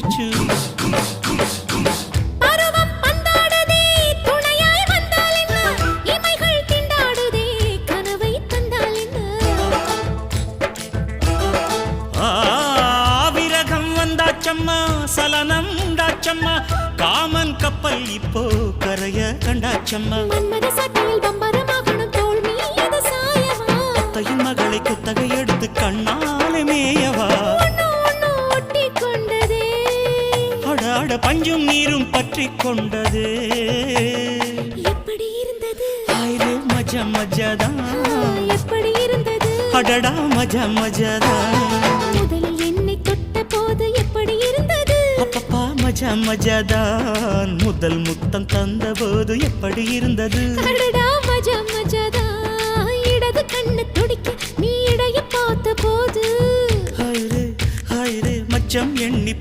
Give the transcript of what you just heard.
சுச்சு சலனம் உண்டாச்சம்மா காமன் கப்பல் இப்போ கரைய கண்டாச்சம்மா அத்தையின் மகளை குத்தகை எடுத்து கண்ணாலே மேயவா அடாட பஞ்சும் நீரும் பற்றி கொண்டது எப்படி இருந்தது ஆயிரே மஜா மஜாதான் எப்படி இருந்தது அடடா மஜா மஜாதான் முதலில் என்னை தொட்ட போது எப்படி இருந்தது அப்பப்பா மஜா மஜாதான் முதல் முத்தம் தந்த போது எப்படி இருந்தது அடடா மஜா மஜாதான் இடது கண்ணு துடிக்க நீ இடைய பார்த்த போது ஹைரே ஹைரே மச்சம் எண்ணி